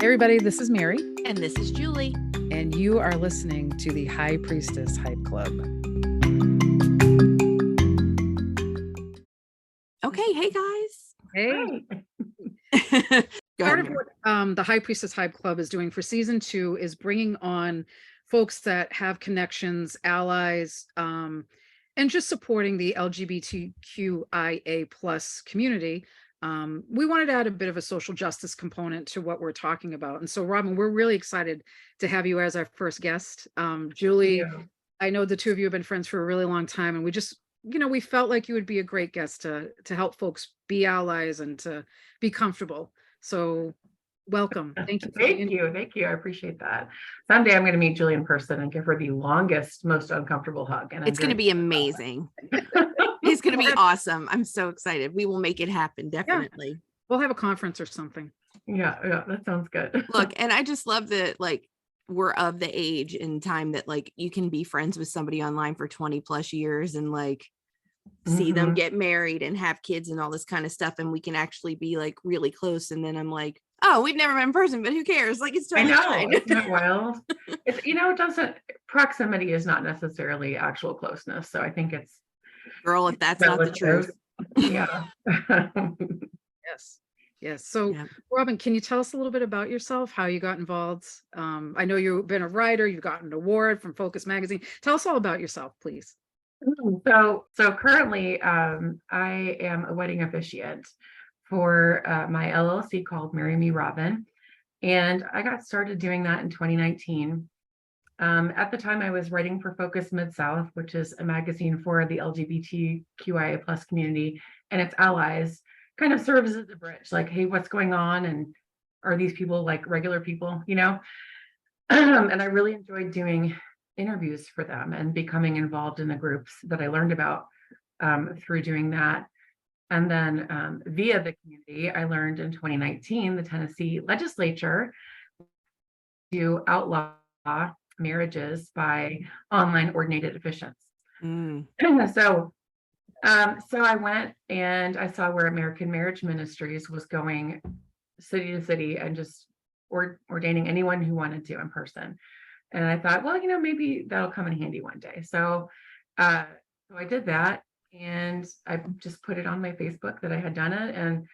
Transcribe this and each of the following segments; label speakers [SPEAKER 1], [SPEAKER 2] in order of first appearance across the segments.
[SPEAKER 1] everybody, this is Mary.
[SPEAKER 2] And this is Julie.
[SPEAKER 1] And you are listening to the High Priestess Hype Club.
[SPEAKER 2] Okay, hey guys.
[SPEAKER 1] Hey. Part of what the High Priestess Hype Club is doing for season 2 is bringing on folks that have connections, allies, and just supporting the LGBTQIA plus community. We wanted to add a bit of a social justice component to what we're talking about. And so, Robin, we're really excited to have you as our first guest. Julie, I know the two of you have been friends for a really long time, and we just, we felt like you would be a great guest to help folks be allies and to be comfortable. So welcome. Thank you.
[SPEAKER 3] Thank you. I appreciate that. Someday I'm going to meet Julie in person and give her the longest, most uncomfortable hug. And
[SPEAKER 2] it's going to be amazing. It's going to be awesome. I'm so excited. We will make it happen. Definitely.
[SPEAKER 1] Yeah. We'll have a conference or something.
[SPEAKER 3] Yeah, that sounds good.
[SPEAKER 2] Look, and I just love that, we're of the age and time that you can be friends with somebody online for 20 plus years and see them get married and have kids and all this kind of stuff. And we can actually be really close. And then I'm like, oh, we've never met in person, but who cares? It's totally fine.
[SPEAKER 3] Isn't it wild? Proximity is not necessarily actual closeness. So I think it's,
[SPEAKER 2] girl, if that's not the truth.
[SPEAKER 3] Yeah.
[SPEAKER 1] Yes. So, Robin, can you tell us a little bit about yourself, how you got involved? I know you've been a writer, you've gotten an award from Focus Magazine. Tell us all about yourself, please.
[SPEAKER 3] So currently, I am a wedding officiant for my LLC called Marry Me Robin. And I got started doing that in 2019. At the time, I was writing for Focus Mid-South, which is a magazine for the LGBTQIA plus community and its allies, kind of serves as a bridge, hey, what's going on? And are these people regular people, And I really enjoyed doing interviews for them and becoming involved in the groups that I learned about through doing that. And then via the community, I learned in 2019, the Tennessee legislature to outlaw marriages by online ordinated officiants. So I went and I saw where American Marriage Ministries was going city to city and just ordaining anyone who wanted to in person. And I thought, well, maybe that'll come in handy one day. So I did that, and I just put it on my Facebook that I had done it, and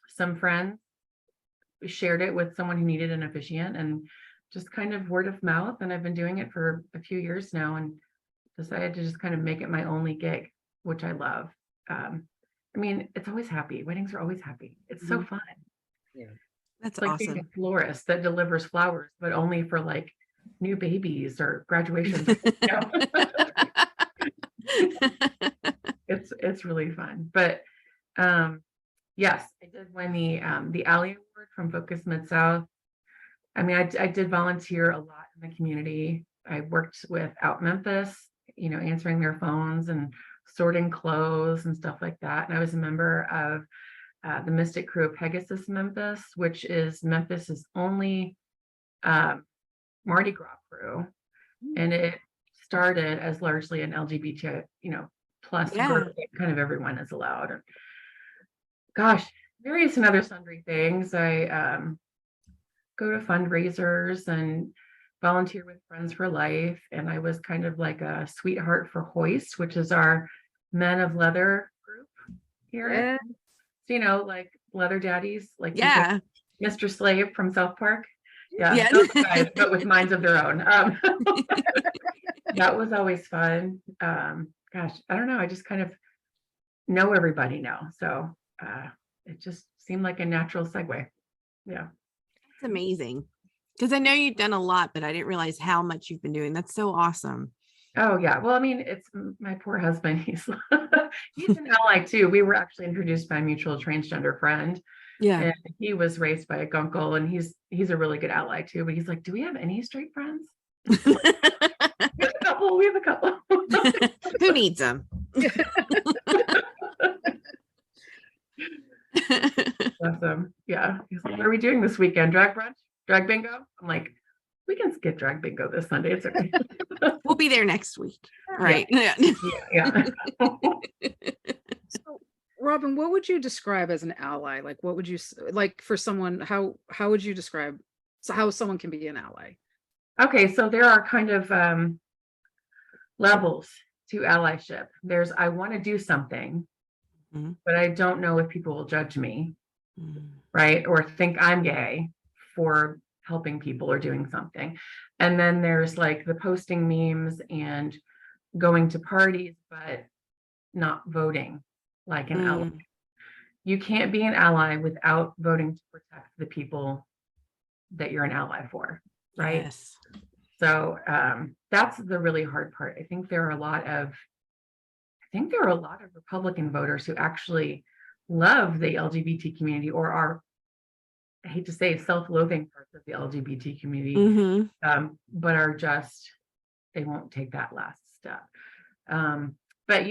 [SPEAKER 3] some friends shared it with someone who needed an officiant, and just kind of word of mouth. And I've been doing it for a few years now, and decided to just kind of make it my only gig, which I love. It's always happy. Weddings are always happy. It's so fun.
[SPEAKER 1] Yeah.
[SPEAKER 2] That's
[SPEAKER 3] like
[SPEAKER 2] awesome.
[SPEAKER 3] being a florist that delivers flowers, but only for new babies or graduations. It's really fun. But yes, I did win the Ally Award from Focus Mid-South. I did volunteer a lot in the community. I worked with Out Memphis, answering their phones and sorting clothes and stuff like that. And I was a member of the Mystic Crew of Pegasus Memphis, which is Memphis's only Mardi Gras crew. And it started as largely an LGBT, plus group, kind of everyone is allowed. And gosh, various and other sundry things. I go to fundraisers and volunteer with Friends for Life. And I was kind of like a sweetheart for Hoist, which is our Men of Leather group here.
[SPEAKER 1] Yeah.
[SPEAKER 3] So, leather daddies, Mr. Slave from South Park. Yeah. Guys, but with minds of their own. That was always fun. Gosh, I don't know. I just kind of know everybody now. So it just seemed like a natural segue. Yeah.
[SPEAKER 2] It's amazing. Because I know you've done a lot, but I didn't realize how much you've been doing. That's so awesome.
[SPEAKER 3] Oh, yeah. Well, it's my poor husband. He's an ally too. We were actually introduced by a mutual transgender friend.
[SPEAKER 2] Yeah.
[SPEAKER 3] And he was raised by a gunkle, and he's a really good ally too. But he's like, do we have any straight friends? We have a couple.
[SPEAKER 2] Who needs them?
[SPEAKER 3] Awesome. Yeah. He's like, what are we doing this weekend? Drag brunch? Drag bingo? I'm like, we can skip drag bingo this Sunday. It's okay.
[SPEAKER 2] We'll be there next week. Right.
[SPEAKER 3] Yeah.
[SPEAKER 1] So Robin, what would you describe as an ally? Like, what would you like for someone? How would you describe how someone can be an ally?
[SPEAKER 3] Okay, so there are kind of levels to allyship. There's I want to do something, but I don't know if people will judge me, right? Or think I'm gay for helping people or doing something. And then there's like the posting memes and going to parties, but not voting like an ally. You can't be an ally without voting to protect the people that you're an ally for, right?
[SPEAKER 2] Yes.
[SPEAKER 3] So that's the really hard part. I think there are a lot of Republican voters who actually love the LGBT community or are, I hate to say, self-loathing parts of the LGBT community, but are just, they won't take that last step. But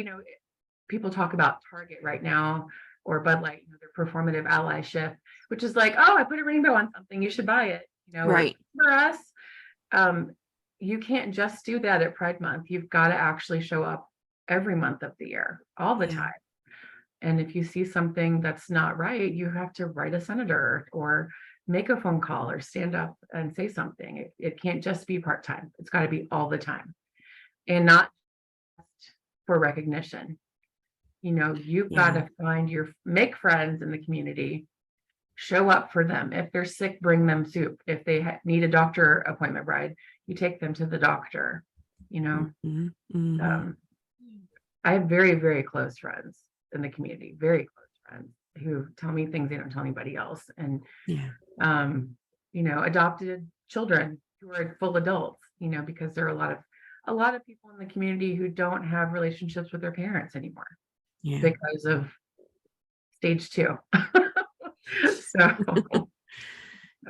[SPEAKER 3] people talk about Target right now or Bud Light, their performative allyship, which is like, oh, I put a rainbow on something, you should buy it.
[SPEAKER 2] Right.
[SPEAKER 3] For us, you can't just do that at Pride Month. You've got to actually show up every month of the year, all the time. And if you see something that's not right, you have to write a senator or make a phone call or stand up and say something. It can't just be part-time. It's got to be all the time and not just for recognition. You've got to make friends in the community, show up for them. If they're sick, bring them soup. If they need a doctor appointment ride, you take them to the doctor. I have very, very close friends in the community, very close friends who tell me things they don't tell anybody else. And, adopted children who are full adults, because there are a lot of people in the community who don't have relationships with their parents anymore because of stage 2. So,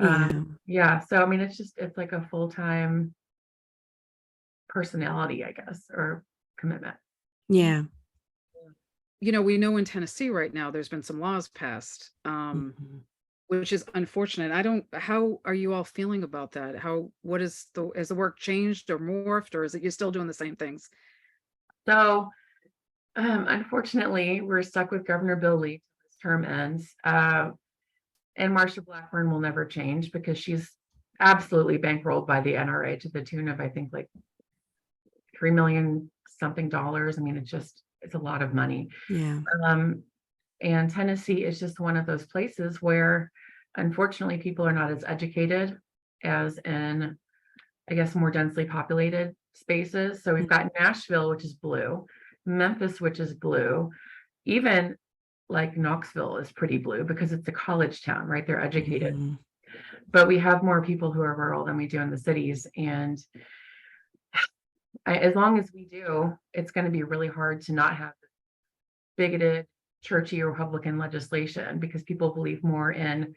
[SPEAKER 3] so, I mean, it's like a full-time personality, I guess, or commitment.
[SPEAKER 1] Yeah. We know in Tennessee right now, there's been some laws passed, which is unfortunate. How are you all feeling about that? Has the work changed or morphed, or is it you're still doing the same things?
[SPEAKER 3] So, unfortunately, we're stuck with Governor Bill Lee till his term ends. And Marsha Blackburn will never change because she's absolutely bankrolled by the NRA to the tune of, I think, like $3 million something dollars. I mean, it's a lot of money.
[SPEAKER 2] Yeah.
[SPEAKER 3] And Tennessee is just one of those places where, unfortunately, people are not as educated as in, I guess, more densely populated spaces. So we've got Nashville, which is blue, Memphis, which is blue, even like Knoxville is pretty blue because it's a college town, right? They're educated. But we have more people who are rural than we do in the cities. And as long as we do, it's going to be really hard to not have bigoted, churchy Republican legislation because people believe more in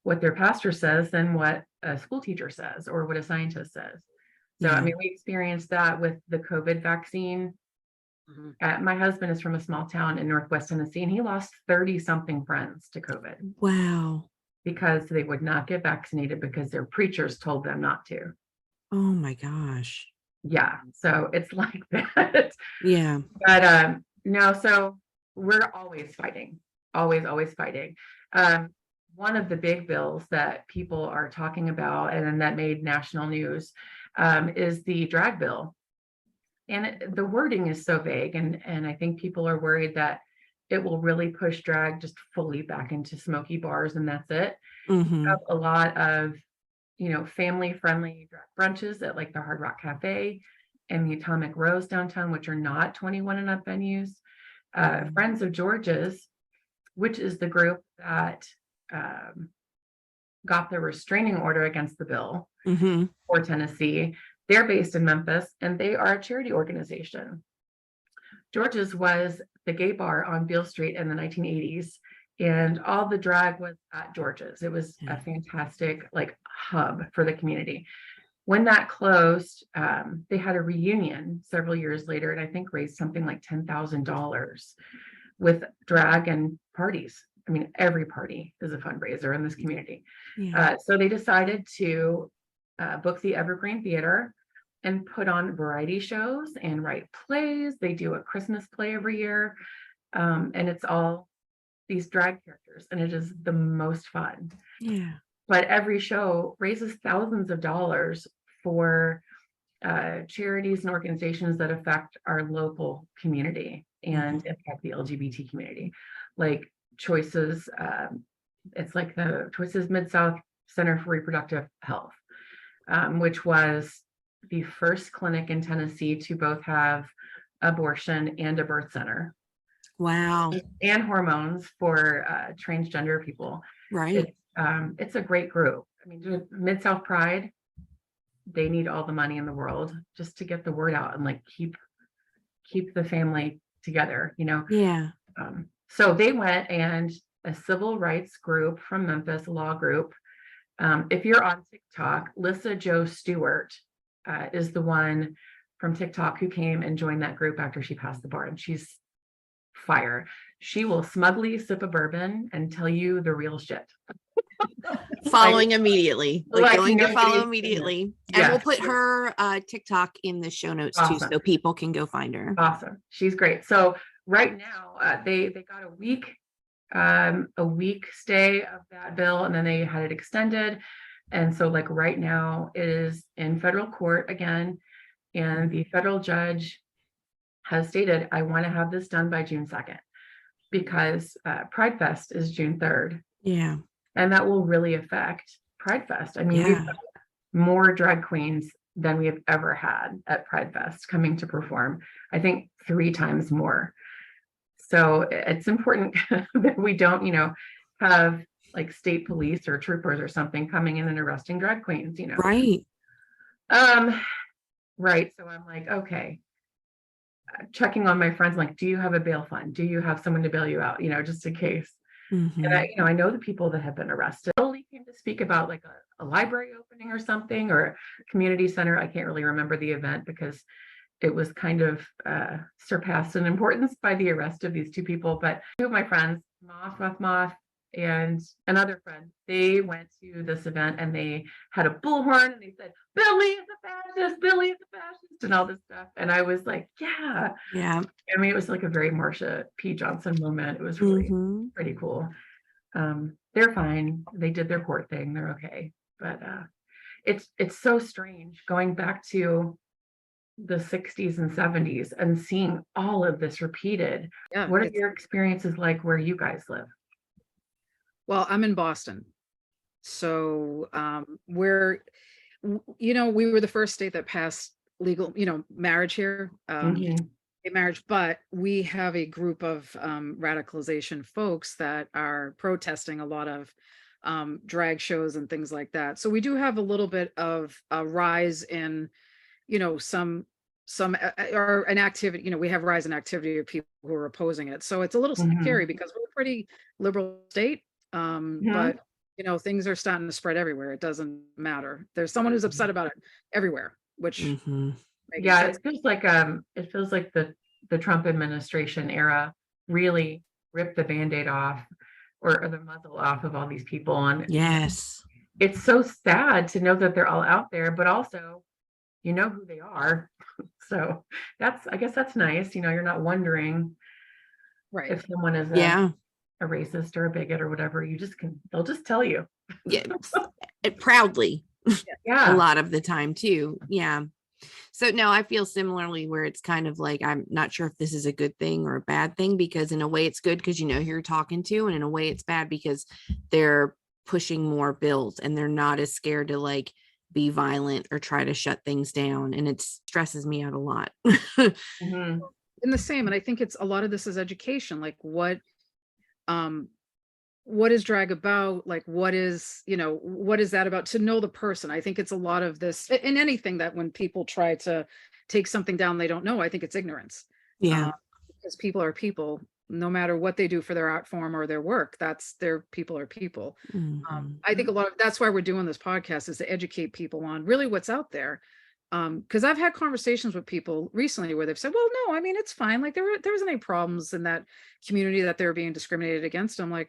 [SPEAKER 3] what their pastor says than what a school teacher says or what a scientist says. So, I mean, we experienced that with the COVID vaccine. My husband is from a small town in Northwest Tennessee, and he lost 30-something friends to COVID.
[SPEAKER 2] Wow. Because
[SPEAKER 3] they would not get vaccinated because their preachers told them not to.
[SPEAKER 2] Oh my gosh.
[SPEAKER 3] Yeah. So it's like that.
[SPEAKER 2] Yeah.
[SPEAKER 3] But no, so we're always fighting, always fighting. One of the big bills that people are talking about and that made national news is the drag bill. And the wording is so vague, and I think people are worried that it will really push drag just fully back into smoky bars, and that's it. We have a lot of, family-friendly drag brunches at like the Hard Rock Cafe and the Atomic Rose downtown, which are not 21 and up venues. Friends of George's, which is the group that got the restraining order against the bill for Tennessee. They're based in Memphis, and they are a charity organization. George's was the gay bar on Beale Street in the 1980s, and all the drag was at George's. It was a fantastic hub for the community. When that closed, they had a reunion several years later, and I think raised something like $10,000 with drag and parties. I mean, every party is a fundraiser in this community. So they decided to book the Evergreen Theater and put on variety shows and write plays. They do a Christmas play every year. And it's all these drag characters, and it is the most fun.
[SPEAKER 2] Yeah.
[SPEAKER 3] But every show raises thousands of dollars for charities and organizations that affect our local community and impact the LGBT community, like Choices. It's like the Choices Mid-South Center for Reproductive Health, which was the first clinic in Tennessee to both have abortion and a birth center.
[SPEAKER 2] Wow.
[SPEAKER 3] And hormones for transgender people.
[SPEAKER 2] Right.
[SPEAKER 3] It's a great group. I mean, Mid-South Pride, they need all the money in the world just to get the word out and like keep the family together, you know?
[SPEAKER 2] Yeah.
[SPEAKER 3] So they went, and a civil rights group from Memphis, a law group. If you're on TikTok, Lissa Jo Stewart is the one from TikTok who came and joined that group after she passed the bar, and she's fire. She will smugly sip a bourbon and tell you the real shit.
[SPEAKER 2] Following immediately, like going to follow
[SPEAKER 3] nobody's
[SPEAKER 2] immediately.
[SPEAKER 3] Yes.
[SPEAKER 2] And we'll put her TikTok in the show notes too,
[SPEAKER 3] Awesome.
[SPEAKER 2] so people can go find her.
[SPEAKER 3] Awesome. She's great. So right now they got a week stay of that bill, and then they had it extended. And so like right now it is in federal court again, and the federal judge has stated, I want to have this done by June 2nd, because Pride Fest is June 3rd.
[SPEAKER 2] Yeah.
[SPEAKER 3] And that will really affect Pride Fest. I mean, we've got more drag queens than we have ever had at Pride Fest coming to perform. I think 3 times more. So it's important that we don't, you know, have like state police or troopers or something coming in and arresting drag queens, you know.
[SPEAKER 2] Right.
[SPEAKER 3] Right. So I'm like, okay. Checking on my friends, like, do you have a bail fund? Do you have someone to bail you out? You know, just in case. And I know the people that have been arrested. Lily came to speak about like a library opening or something, or a community center. I can't really remember the event because it was kind of surpassed in importance by the arrest of these 2 people. But 2 of my friends, Moth, and another friend, they went to this event and they had a bullhorn and they said, Billy is a fascist, Billy is a fascist, and all this stuff. And I was like, yeah. I mean, it was like a very Marsha P. Johnson moment. It was really pretty cool. They're fine. They did their court thing. They're okay. But it's so strange going back to the 60s and 70s and seeing all of this repeated. Yeah, what are your experiences like where you guys live?
[SPEAKER 1] Well, I'm in Boston. So we're, you know, we were the first state that passed legal, you know, marriage here, gay marriage, but we have a group of radicalization folks that are protesting a lot of drag shows and things like that. So we do have a little bit of a rise in, you know, some or an activity, you know, we have rise in activity of people who are opposing it. So it's a little scary because we're a pretty liberal state. But you know, things are starting to spread everywhere. It doesn't matter. There's someone who's upset about it everywhere, which
[SPEAKER 3] yeah, it feels like the Trump administration era really ripped the Band-Aid off or the muzzle off of all these people. And
[SPEAKER 2] yes,
[SPEAKER 3] it's so sad to know that they're all out there, but also you know who they are. So I guess that's nice. You know, you're not wondering if someone is a racist or a bigot or whatever. They'll just tell you.
[SPEAKER 2] Yeah. Proudly.
[SPEAKER 3] Yeah.
[SPEAKER 2] A lot of the time too. Yeah. So no, I feel similarly where it's kind of like, I'm not sure if this is a good thing or a bad thing, because in a way it's good because you know who you're talking to, and in a way it's bad because they're pushing more bills and they're not as scared to like be violent or try to shut things down. And it stresses me out a lot.
[SPEAKER 1] In the same. And I think it's a lot of this is education. Like what is drag about? Like, what is that about? To know the person. I think it's a lot of this in anything that when people try to take something down they don't know, I think it's ignorance.
[SPEAKER 2] Yeah.
[SPEAKER 1] Because people are people, no matter what they do for their art form or their work, that's their people are people. I think that's why we're doing this podcast, is to educate people on really what's out there. Because I've had conversations with people recently where they've said, well, no, I mean, it's fine. Like there wasn't any problems in that community that they're being discriminated against. I'm like,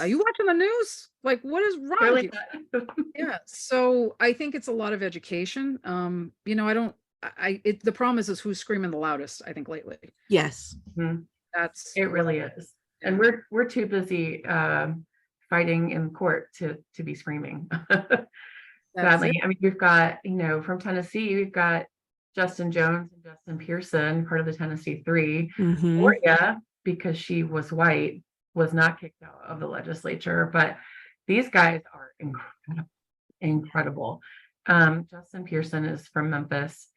[SPEAKER 1] are you watching the news? Like, what is wrong with you? Yeah. So I think it's a lot of education. You know, the problem is who's screaming the loudest, I think lately.
[SPEAKER 2] Yes.
[SPEAKER 3] It really is. And we're too busy fighting in court to be screaming. Sadly. I mean, we've got, from Tennessee, we've got Justin Jones and Justin Pearson, part of the Tennessee Three. Gloria, because she was white, was not kicked out of the legislature, but these guys are incredible. Justin Pearson is from Memphis,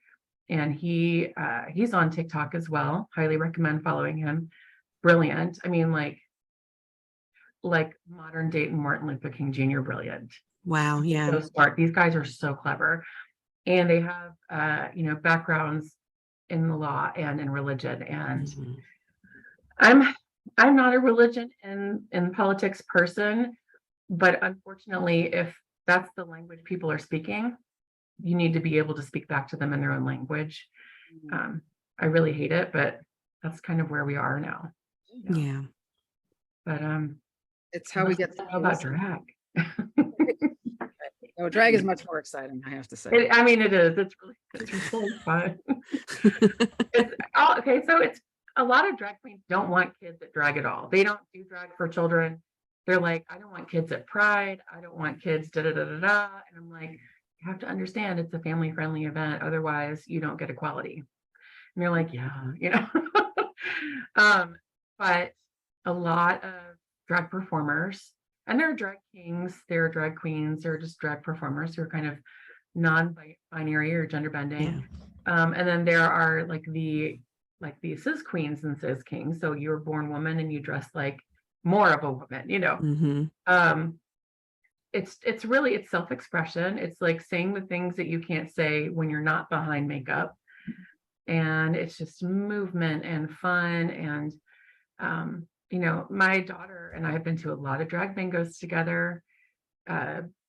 [SPEAKER 3] and he's on TikTok as well. Highly recommend following him. Brilliant. I mean, like modern day Martin Luther King Jr. brilliant.
[SPEAKER 2] Wow. Yeah.
[SPEAKER 3] So smart. These guys are so clever, and they have backgrounds in the law and in religion. And I'm not a religion and politics person, but unfortunately, if that's the language people are speaking, you need to be able to speak back to them in their own language. I really hate it, but that's kind of where we are now.
[SPEAKER 2] Yeah.
[SPEAKER 3] But
[SPEAKER 1] it's how we get
[SPEAKER 3] about drag.
[SPEAKER 1] No, drag is much more exciting, I have to say.
[SPEAKER 3] It is. It's really fun. So it's a lot of drag queens don't want kids at drag at all. They don't do drag for children. They're like, I don't want kids at Pride. I don't want kids da da da da da. And I'm like, you have to understand it's a family friendly event. Otherwise, you don't get equality. And they're like, yeah, but a lot of drag performers, and there are drag kings, there are drag queens, there are just drag performers who are kind of non-binary or gender bending. And then there are like the cis queens and cis kings. So you're a born woman and you dress like more of a woman, It's really self-expression. It's like saying the things that you can't say when you're not behind makeup. And it's just movement and fun. And my daughter and I have been to a lot of drag bingos together.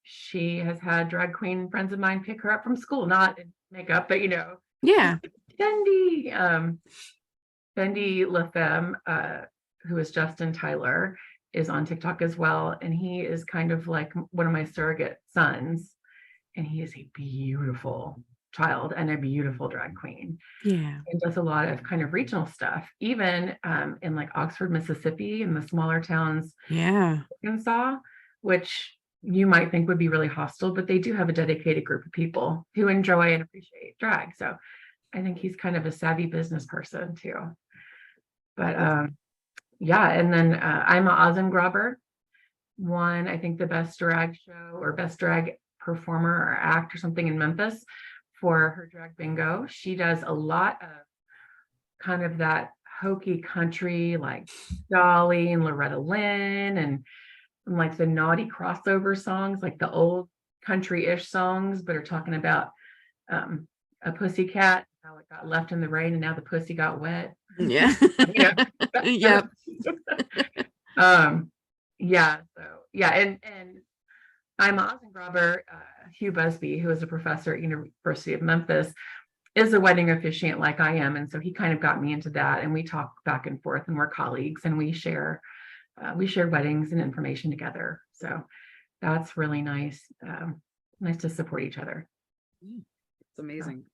[SPEAKER 3] She has had drag queen friends of mine pick her up from school, not in makeup, but Fendi LaFemme, who is Justin Tyler, is on TikTok as well. And he is kind of like one of my surrogate sons. And he is a beautiful child and a beautiful drag queen.
[SPEAKER 2] Yeah.
[SPEAKER 3] And does a lot of kind of regional stuff, even in like Oxford, Mississippi, and the smaller towns. Arkansas, which you might think would be really hostile, but they do have a dedicated group of people who enjoy and appreciate drag. So I think he's kind of a savvy business person too. But and then Ima Ozengruber won, I think, the best drag show or best drag performer or act or something in Memphis for her drag bingo. She does a lot of kind of that hokey country, like Dolly and Loretta Lynn, and like the naughty crossover songs, like the old country-ish songs, but are talking about a pussycat, how it got left in the rain and now the pussy got wet.
[SPEAKER 2] Yeah.
[SPEAKER 3] Yep. And I'm Ozengruber, Hugh Busby, who is a professor at University of Memphis, is a wedding officiant like I am. And so he kind of got me into that, and we talk back and forth, and we're colleagues, and we share weddings and information together. So that's really nice. Nice to support each other.
[SPEAKER 1] It's amazing.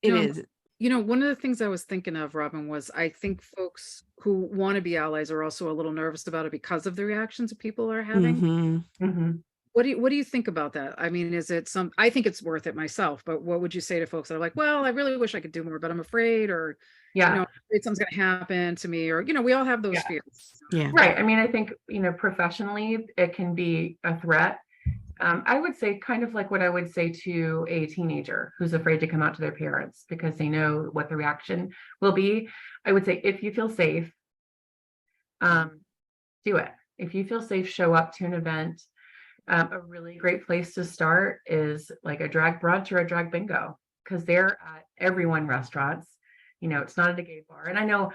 [SPEAKER 2] It is.
[SPEAKER 1] One of the things I was thinking of, Robin, was I think folks who want to be allies are also a little nervous about it because of the reactions that people are having. What do you think about that? I mean, is it I think it's worth it myself, but what would you say to folks that are like, well, I really wish I could do more, but I'm afraid, or afraid something's going to happen to me, or we all have those fears.
[SPEAKER 2] Yeah.
[SPEAKER 3] Right. I mean, I think, professionally, it can be a threat. I would say kind of like what I would say to a teenager who's afraid to come out to their parents because they know what the reaction will be. I would say, if you feel safe, do it. If you feel safe, show up to an event. A really great place to start is like a drag brunch or a drag bingo, because they're at everyone restaurants. It's not at a gay bar. And I know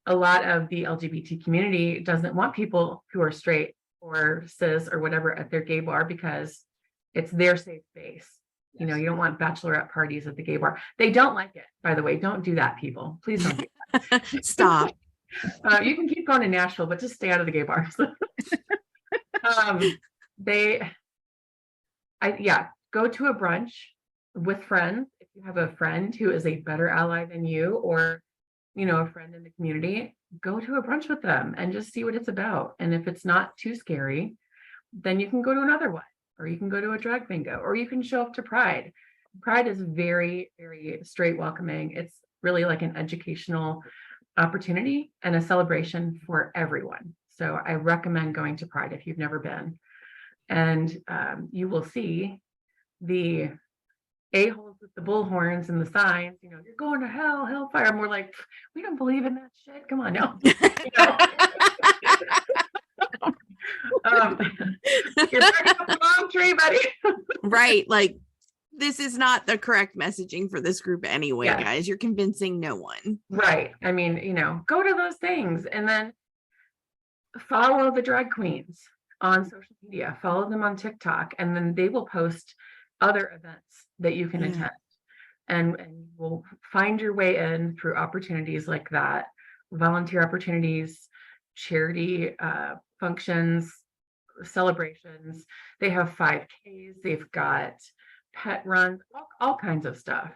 [SPEAKER 3] a lot of the LGBT community doesn't want people who are straight or cis or whatever at their gay bar because it's their safe space. You don't want bachelorette parties at the gay bar. They don't like it, by the way. Don't do that, people. Please don't do that.
[SPEAKER 2] Stop.
[SPEAKER 3] You can keep going to Nashville, but just stay out of the gay bars. Go to a brunch with friends. If you have a friend who is a better ally than you, or a friend in the community, go to a brunch with them and just see what it's about. And if it's not too scary, then you can go to another one, or you can go to a drag bingo, or you can show up to Pride. Pride is very, very straight welcoming. It's really like an educational opportunity and a celebration for everyone. So I recommend going to Pride if you've never been. And you will see the a-holes with the bullhorns and the signs, you're going to hell, hellfire. And we're like, we don't believe in that shit. Come on now. You're barking up the wrong tree, buddy.
[SPEAKER 2] Right. Like, this is not the correct messaging for this group anyway,
[SPEAKER 3] Yes.
[SPEAKER 2] guys. You're convincing no one.
[SPEAKER 3] Right. I mean, go to those things and then follow the drag queens on social media, follow them on TikTok, and then they will post other events that you can attend. And we'll find your way in through opportunities like that, volunteer opportunities, charity functions, celebrations. They have 5Ks, they've got pet runs, all kinds of stuff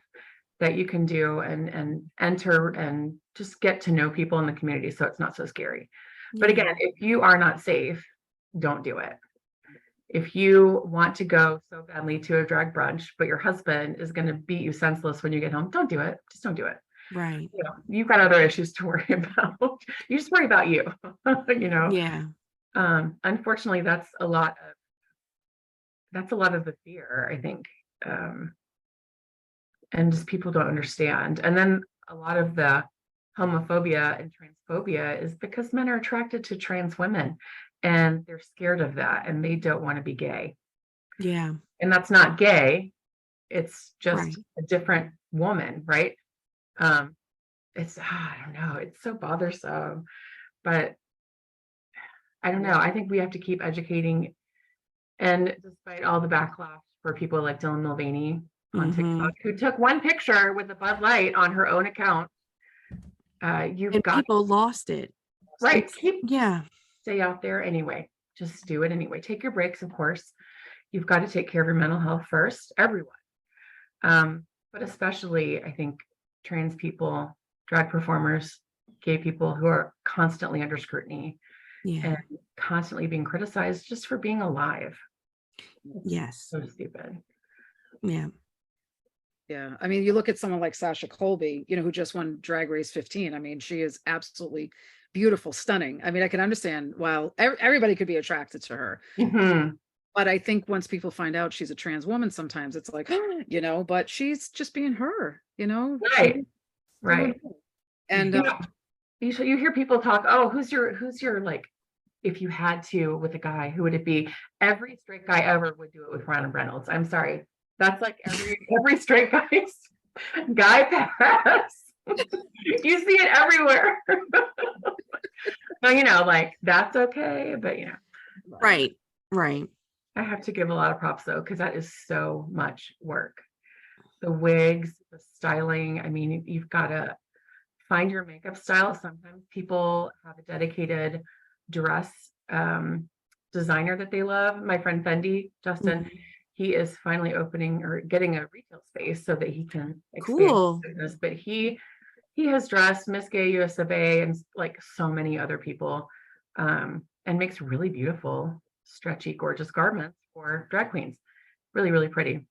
[SPEAKER 3] that you can do and enter and just get to know people in the community, so it's not so scary. But again, if you are not safe, don't do it. If you want to go so badly to a drag brunch, but your husband is going to beat you senseless when you get home, don't do it. Just don't do it.
[SPEAKER 2] Right.
[SPEAKER 3] You've got other issues to worry about. You just worry about you.
[SPEAKER 2] Yeah.
[SPEAKER 3] Unfortunately, that's a lot of the fear, I think. And just people don't understand. And then a lot of the homophobia and transphobia is because men are attracted to trans women and they're scared of that and they don't want to be gay.
[SPEAKER 2] Yeah.
[SPEAKER 3] And that's not gay. It's just
[SPEAKER 2] Right.
[SPEAKER 3] a different woman, right? It's, I don't know, it's so bothersome, but I don't know. I think we have to keep educating. And despite all the backlash for people like Dylan Mulvaney on TikTok, who took one picture with a Bud Light on her own account,
[SPEAKER 2] people lost it.
[SPEAKER 3] Right. Stay out there anyway. Just do it anyway. Take your breaks, of course. You've got to take care of your mental health first, everyone. But especially, I think, trans people, drag performers, gay people who are constantly under scrutiny and constantly being criticized just for being alive.
[SPEAKER 2] Yes.
[SPEAKER 3] So stupid.
[SPEAKER 2] Yeah.
[SPEAKER 1] Yeah. I mean, you look at someone like Sasha Colby, who just won Drag Race 15. I mean, she is absolutely beautiful, stunning. I mean, I can understand, while everybody could be attracted to her.
[SPEAKER 3] Mm-hmm.
[SPEAKER 1] But I think once people find out she's a trans woman, sometimes it's like, but she's just being her,
[SPEAKER 3] Right. Right.
[SPEAKER 1] And
[SPEAKER 3] you hear people talk, oh, who's your like, if you had to with a guy, who would it be? Every straight guy ever would do it with Ryan Reynolds. I'm sorry. That's like every straight guy's guy pass. You see it everywhere. So, like, that's okay, but
[SPEAKER 2] Right.
[SPEAKER 3] I have to give a lot of props though, because that is so much work. The wigs, the styling. I mean, you've got to find your makeup style. Sometimes people have a dedicated dress designer that they love. My friend Fendi, Justin, he is finally opening or getting a retail space so that he can expand his business. But he has dressed Miss Gay US of A and like so many other people, and makes really beautiful, stretchy, gorgeous garments for drag queens. Really, really pretty.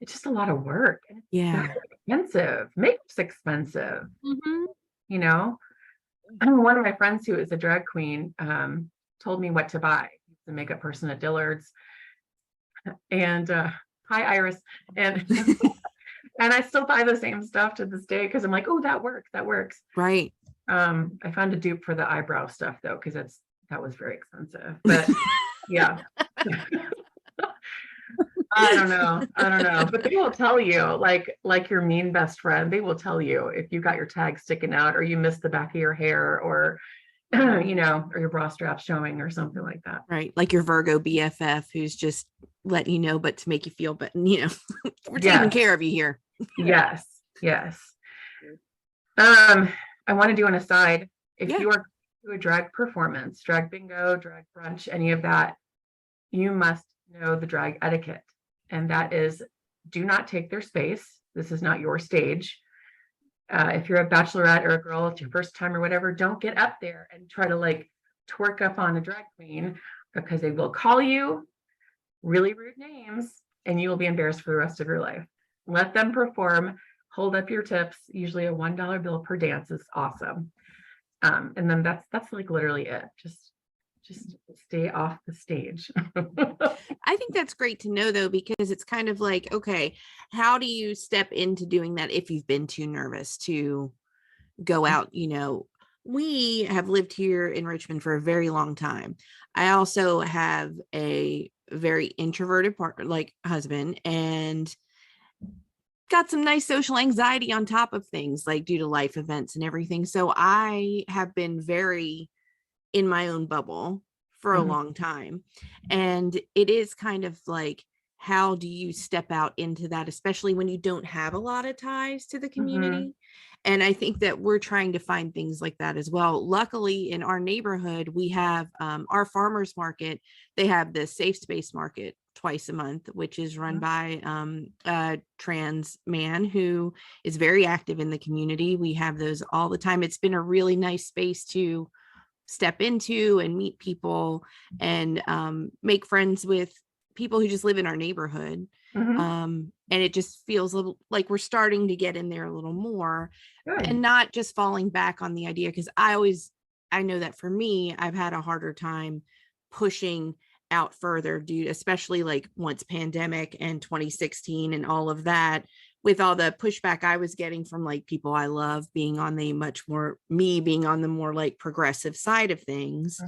[SPEAKER 3] It's just a lot of work. And it's expensive. Makeup's expensive. One of my friends who is a drag queen told me what to buy. He's a makeup person at Dillard's. And hi, Iris. And and I still buy the same stuff to this day because I'm like, oh, that works. Right. I found a dupe for the eyebrow stuff though, because that was very expensive. But yeah. I don't know. But they will tell you, like your mean best friend, they will tell you if you got your tag sticking out or you missed the back of your hair or or your bra strap showing or something like that.
[SPEAKER 2] Right. Like your Virgo BFF who's just letting you know, but to make you feel, but we're taking care of you here.
[SPEAKER 3] Yes. I want to do an aside. If you are to a drag performance, drag bingo, drag brunch, any of that, you must know the drag etiquette. And that is, do not take their space. This is not your stage. If you're a bachelorette or a girl, it's your first time or whatever, don't get up there and try to like twerk up on a drag queen, because they will call you really rude names and you will be embarrassed for the rest of your life. Let them perform, hold up your tips. Usually a $1 bill per dance is awesome. And then that's like literally it. Just stay off the stage.
[SPEAKER 2] I think that's great to know, though, because it's kind of like, okay, how do you step into doing that if you've been too nervous to go out? We have lived here in Richmond for a very long time. I also have a very introverted partner, like husband, and got some nice social anxiety on top of things, like due to life events and everything. So I have been very in my own bubble for a long time. And it is kind of like, how do you step out into that, especially when you don't have a lot of ties to the community? And I think that we're trying to find things like that as well. Luckily, in our neighborhood, we have our farmers market. They have the safe space market twice a month, which is run by a trans man who is very active in the community. We have those all the time. It's been a really nice space to step into and meet people and make friends with people who just live in our neighborhood. And it just feels like we're starting to get in there a little more. Good. And not just falling back on the idea, because I know that for me, I've had a harder time pushing out further due, especially like once pandemic and 2016 and all of that, with all the pushback I was getting from like people I love being on the more like progressive side of things.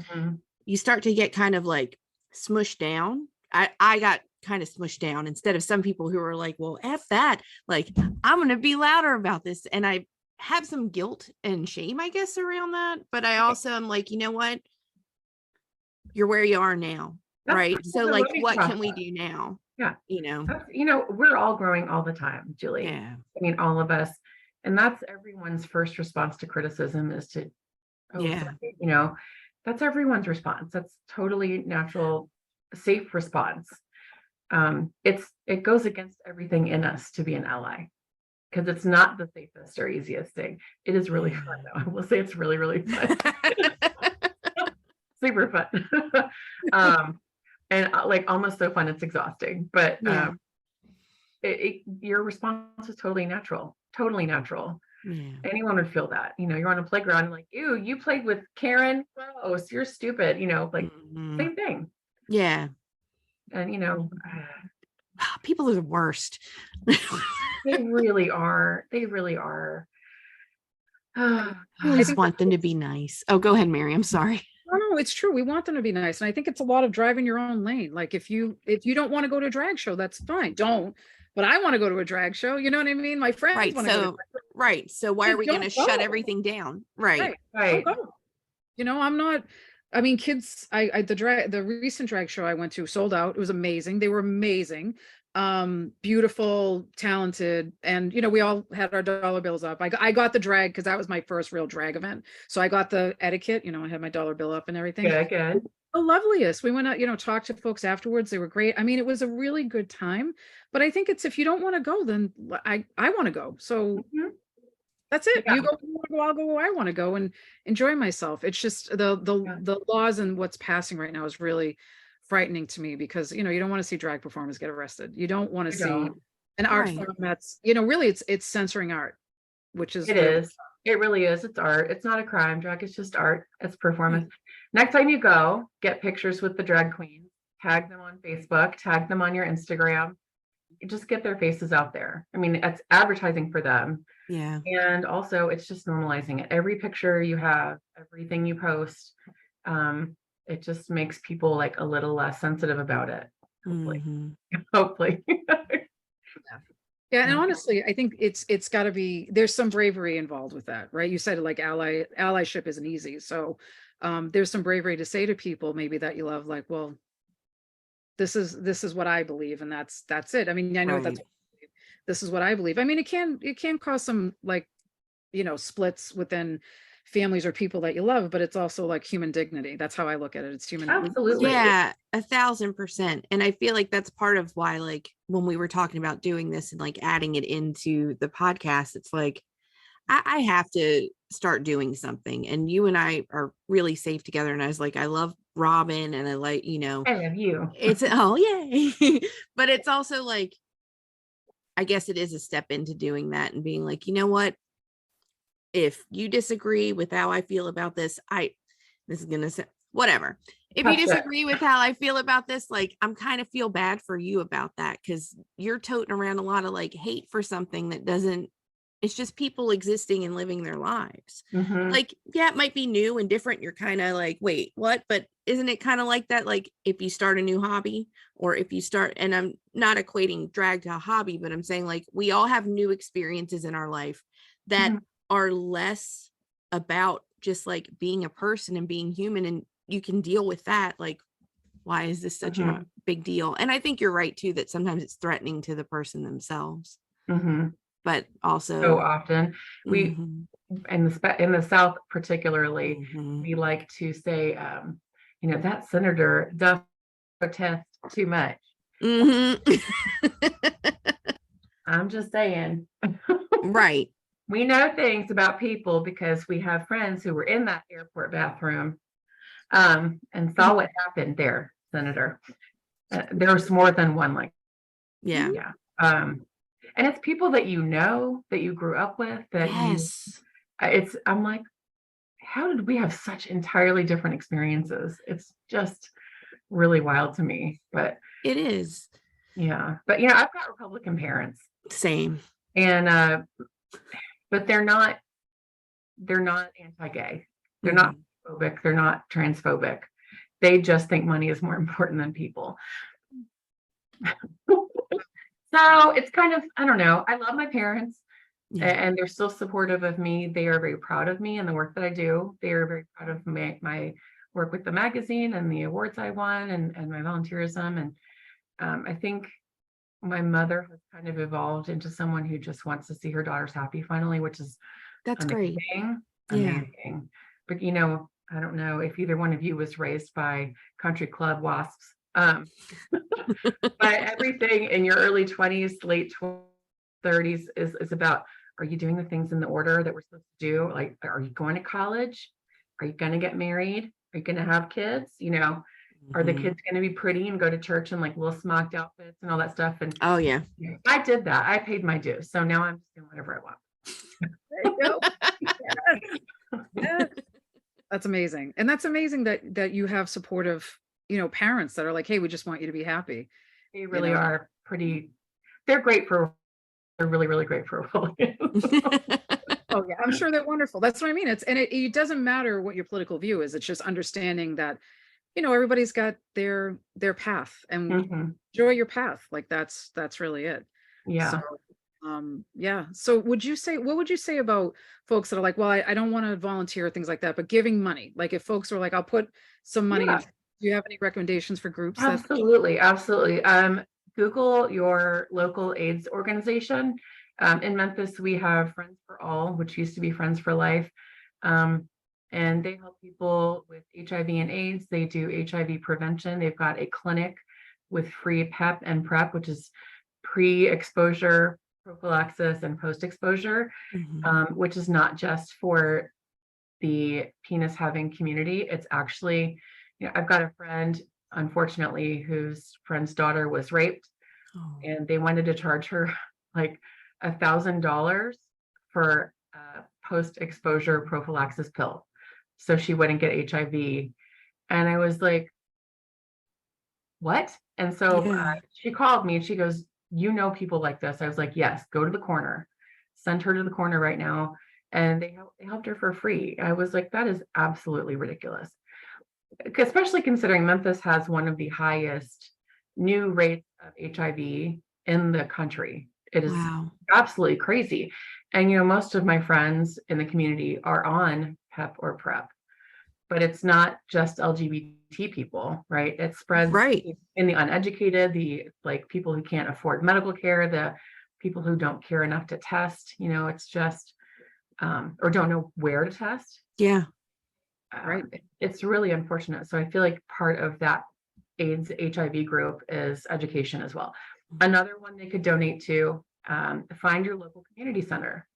[SPEAKER 2] You start to get kind of like smushed down. I got kind of smushed down instead of some people who are like, well, F that, like, I'm going to be louder about this. And I have some guilt and shame, I guess, around that. But I also am like, you know what? You're where you are now. Right. So like, what can we do now?
[SPEAKER 3] Yeah. We're all growing all the time, Julie. Yeah. I mean, all of us. And that's everyone's first response to criticism is to, that's everyone's response. That's totally natural, safe response. It goes against everything in us to be an ally, because it's not the safest or easiest thing. It is really fun, though. I will say it's really, really fun. Super fun. And like almost so fun it's exhausting, but your response is totally natural. Anyone would feel that. You're on a playground and like, ew, you played with Karen, gross, you're stupid, like same thing. And
[SPEAKER 2] people are the worst.
[SPEAKER 3] They really are.
[SPEAKER 2] I just want them to be nice. Oh, go ahead, Mary. I'm sorry.
[SPEAKER 1] No, it's true. We want them to be nice. And I think it's a lot of driving your own lane. Like if you don't want to go to a drag show, that's fine. Don't. But I want to go to a drag show. You know what I mean? My friends want to go to a drag show.
[SPEAKER 2] Right. So why are we going to shut everything down? Right.
[SPEAKER 1] Don't go. I'm not. I mean, kids. The recent drag show I went to sold out. It was amazing. They were amazing. Beautiful, talented, and we all had our dollar bills up. I got the drag because that was my first real drag event. So I got the etiquette, I had my dollar bill up and everything.
[SPEAKER 3] Good.
[SPEAKER 1] The loveliest. We went out, talked to folks afterwards. They were great. I mean, it was a really good time. But I think it's, if you don't want to go, then I want to go. So that's it. You go, I'll go where I want to go and enjoy myself. It's just the laws and what's passing right now is really frightening to me, because you don't want to see drag performers get arrested. You don't want to see an art form that's really it's censoring art, which is
[SPEAKER 3] it really is. It's art. It's not a crime. Drag is just art. It's performance. Next time you go, get pictures with the drag queens, tag them on Facebook, tag them on your Instagram, just get their faces out there. I mean, it's advertising for them. And also it's just normalizing it. Every picture you have, everything you post, it just makes people like a little less sensitive about it. Hopefully.
[SPEAKER 1] And honestly, I think it's got to be, there's some bravery involved with that, right? You said like allyship isn't easy. So there's some bravery to say to people maybe that you love, like, well, this is what I believe, and that's it. I mean, I know this is what I believe. I mean, it can cause some like, splits within families or people that you love, but it's also like human dignity. That's how I look at it. It's human.
[SPEAKER 3] Absolutely.
[SPEAKER 2] Yeah, 1,000%. And I feel like that's part of why, like when we were talking about doing this and like adding it into the podcast, it's like, I have to start doing something. And you and I are really safe together. And I was like, I love Robin, and I like,
[SPEAKER 3] I love you.
[SPEAKER 2] it's, oh, yay. But it's also like, I guess it is a step into doing that and being like, you know what? If you disagree with how I feel about this, this is going to say whatever. If you disagree with how I feel about this, like, I'm kind of feel bad for you about that, because you're toting around a lot of like hate for something that doesn't, it's just people existing and living their lives. Like, yeah, it might be new and different. You're kind of like, wait, what? But isn't it kind of like that? Like, if you start a new hobby, or if you start, and I'm not equating drag to a hobby, but I'm saying like, we all have new experiences in our life that are less about just like being a person and being human, and you can deal with that. Like, why is this such a big deal? And I think you're right too, that sometimes it's threatening to the person themselves. But also
[SPEAKER 3] so often we in the South particularly, we like to say, that senator does protest too much. I'm just saying.
[SPEAKER 2] Right.
[SPEAKER 3] We know things about people because we have friends who were in that airport bathroom and saw what happened there, Senator. There's more than one, like,
[SPEAKER 2] yeah.
[SPEAKER 3] And it's people that that you grew up with, that I'm like, how did we have such entirely different experiences? It's just really wild to me, but
[SPEAKER 2] it is.
[SPEAKER 3] Yeah. But I've got Republican parents.
[SPEAKER 2] Same.
[SPEAKER 3] And but they're not anti-gay. They're not phobic. They're not transphobic. They just think money is more important than people. So it's kind of, I don't know. I love my parents, and they're still supportive of me. They are very proud of me and the work that I do. They are very proud of my work with the magazine and the awards I won, and my volunteerism. And I think my mother has kind of evolved into someone who just wants to see her daughters happy finally, which is amazing. Great. Amazing. But I don't know if either one of you was raised by country club wasps. But everything in your early 20s, late 30s is about, are you doing the things in the order that we're supposed to do? Like, are you going to college? Are you going to get married? Are you going to have kids? Are the kids going to be pretty and go to church in like little smocked outfits and all that stuff? And
[SPEAKER 2] oh yeah,
[SPEAKER 3] I did that. I paid my dues. So now I'm just doing whatever I want.
[SPEAKER 1] There you go. Yes. That's amazing. And that's amazing that you have supportive, parents that are like, hey, we just want you to be happy.
[SPEAKER 3] They really are they're great they're really, really great for Republicans.
[SPEAKER 1] Oh yeah, I'm sure they're wonderful. That's what I mean. It doesn't matter what your political view is. It's just understanding that, everybody's got their path, and enjoy your path. Like that's really it.
[SPEAKER 3] Yeah.
[SPEAKER 1] So, yeah. So what would you say about folks that are like, well, I don't want to volunteer, things like that, but giving money? Like if folks are like, I'll put some money in, do you have any recommendations for groups?
[SPEAKER 3] Absolutely. Google your local AIDS organization. In Memphis, we have Friends for All, which used to be Friends for Life. And they help people with HIV and AIDS. They do HIV prevention. They've got a clinic with free PEP and PrEP, which is pre-exposure prophylaxis and post-exposure, which is not just for the penis having community. It's actually, I've got a friend, unfortunately, whose friend's daughter was raped, and they wanted to charge her like $1,000 for a post-exposure prophylaxis pill so she wouldn't get HIV. And I was like, what? And so she called me and she goes, people like this. I was like, yes, go to the corner, send her to the corner right now. And they helped her for free. I was like, that is absolutely ridiculous, especially considering Memphis has one of the highest new rates of HIV in the country. It is absolutely crazy. And, most of my friends in the community are on PEP or PrEP, but it's not just LGBT people, right? It spreads in the uneducated, the people who can't afford medical care, the people who don't care enough to test, it's just, or don't know where to test.
[SPEAKER 1] Yeah.
[SPEAKER 3] It's really unfortunate. So I feel like part of that AIDS HIV group is education as well. Another one they could donate to, find your local community center.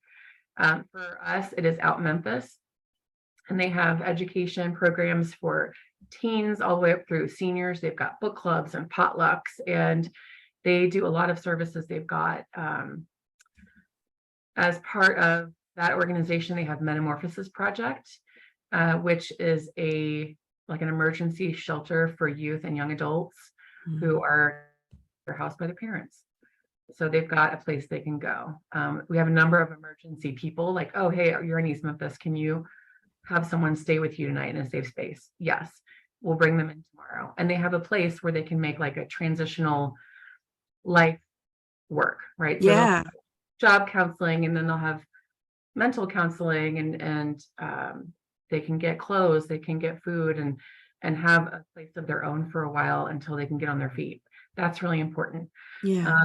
[SPEAKER 3] For us, it is Out Memphis, and they have education programs for teens all the way up through seniors. They've got book clubs and potlucks, and they do a lot of services. They've got, as part of that organization, they have Metamorphosis Project, which is like an emergency shelter for youth and young adults who are housed by their parents. So they've got a place they can go. We have a number of emergency people like, oh, hey, you're in East Memphis. Can you have someone stay with you tonight in a safe space? Yes, we'll bring them in tomorrow. And they have a place where they can make like a transitional life work, right? So
[SPEAKER 2] Yeah.
[SPEAKER 3] job counseling, and then they'll have mental counseling, and they can get clothes, they can get food, and have a place of their own for a while until they can get on their feet. That's really important.
[SPEAKER 2] Yeah.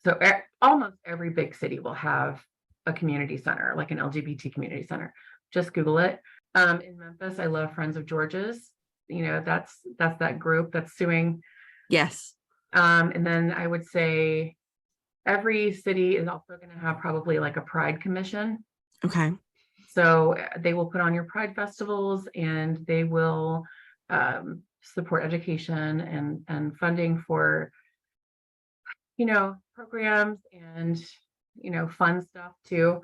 [SPEAKER 3] So almost every big city will have a community center, like an LGBT community center. Just Google it. In Memphis, I love Friends of George's. That's that group that's suing.
[SPEAKER 2] Yes.
[SPEAKER 3] And then I would say every city is also going to have probably like a Pride Commission.
[SPEAKER 2] Okay.
[SPEAKER 3] So they will put on your Pride festivals, and they will support education and funding for, programs and, fun stuff too.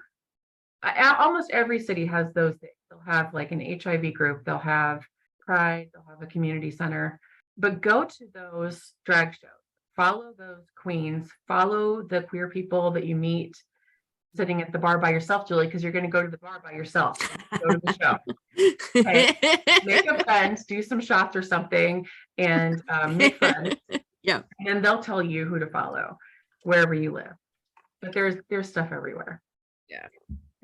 [SPEAKER 3] Almost every city has those things. They'll have like an HIV group, they'll have Pride, they'll have a community center, but go to those drag shows, follow those queens, follow the queer people that you meet sitting at the bar by yourself, Julie, because you're going to go to the bar by yourself. Go to the show. Okay. Make a friend, do some shots or something, and make friends.
[SPEAKER 2] Yeah.
[SPEAKER 3] And they'll tell you who to follow wherever you live. But there's stuff everywhere.
[SPEAKER 1] Yeah.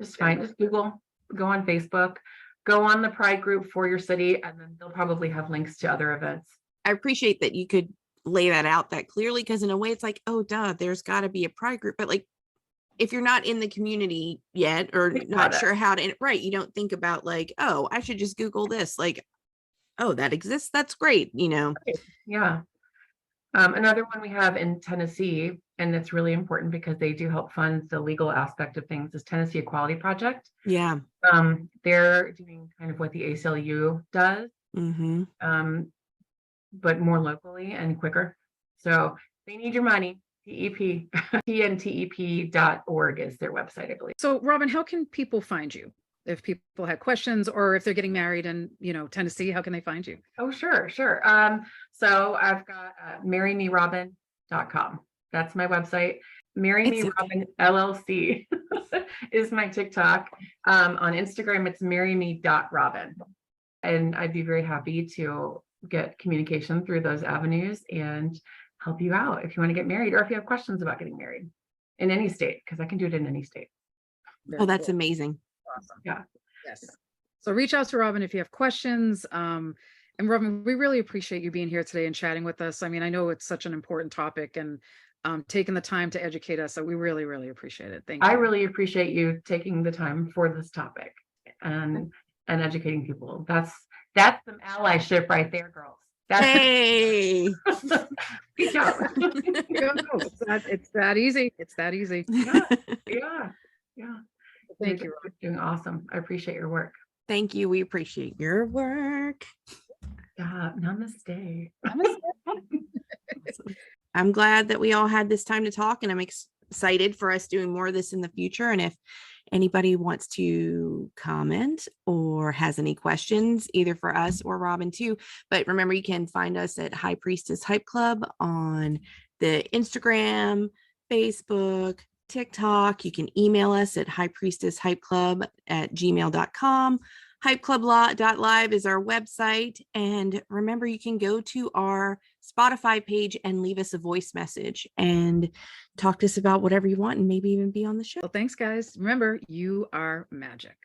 [SPEAKER 3] Just Google, go on Facebook, go on the Pride group for your city, and then they'll probably have links to other events.
[SPEAKER 2] I appreciate that you could lay that out that clearly, because in a way it's like, oh, duh, there's got to be a Pride group. But like, if you're not in the community yet or not sure how to, right, you don't think about like, oh, I should just Google this. Like, oh, that exists. That's great.
[SPEAKER 3] Yeah. Another one we have in Tennessee, and it's really important because they do help fund the legal aspect of things, is Tennessee Equality Project.
[SPEAKER 2] Yeah.
[SPEAKER 3] They're doing kind of what the ACLU does, but more locally and quicker. So they need your money. TEP, tntep.org is their website, I believe.
[SPEAKER 1] So Robin, how can people find you? If people had questions, or if they're getting married in, Tennessee, how can they find you?
[SPEAKER 3] Oh, sure. So I've got marrymerobin.com. That's my website. Marry Me Robin LLC is my TikTok. On Instagram, it's marryme.robin. And I'd be very happy to get communication through those avenues and help you out if you want to get married, or if you have questions about getting married in any state, because I can do it in any state.
[SPEAKER 2] Oh, that's amazing.
[SPEAKER 1] Awesome.
[SPEAKER 3] Yeah.
[SPEAKER 1] Yes. So reach out to Robin if you have questions. And Robin, we really appreciate you being here today and chatting with us. I mean, I know it's such an important topic, and taking the time to educate us. So we really, really appreciate it. Thank you.
[SPEAKER 3] I really appreciate you taking the time for this topic and educating people. That's some allyship right there, girls.
[SPEAKER 2] Hey.
[SPEAKER 3] Good job.
[SPEAKER 1] It's that easy. It's that easy.
[SPEAKER 3] Yeah.
[SPEAKER 1] Thank you.
[SPEAKER 3] You're doing awesome. I appreciate your work.
[SPEAKER 2] Thank you. We appreciate your work.
[SPEAKER 3] Namaste.
[SPEAKER 2] I'm glad that we all had this time to talk, and I'm excited for us doing more of this in the future. And if anybody wants to comment or has any questions, either for us or Robin too, but remember, you can find us at High Priestess Hype Club on the Instagram, Facebook, TikTok. You can email us at highpriestesshypeclub@gmail.com. Hypeclub.live is our website. And remember, you can go to our Spotify page and leave us a voice message and talk to us about whatever you want, and maybe even be on the show.
[SPEAKER 1] Well, thanks, guys. Remember, you are magic.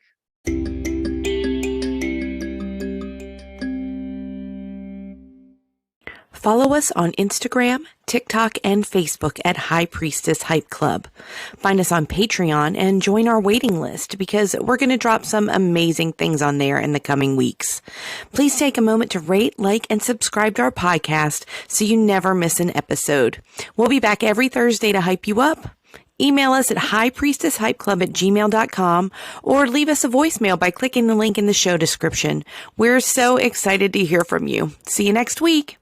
[SPEAKER 2] Follow us on Instagram, TikTok, and Facebook at High Priestess Hype Club. Find us on Patreon and join our waiting list, because we're going to drop some amazing things on there in the coming weeks. Please take a moment to rate, like, and subscribe to our podcast so you never miss an episode. We'll be back every Thursday to hype you up Email us at highpriestesshypeclub@gmail.com or leave us a voicemail by clicking the link in the show description. We're so excited to hear from you. See you next week.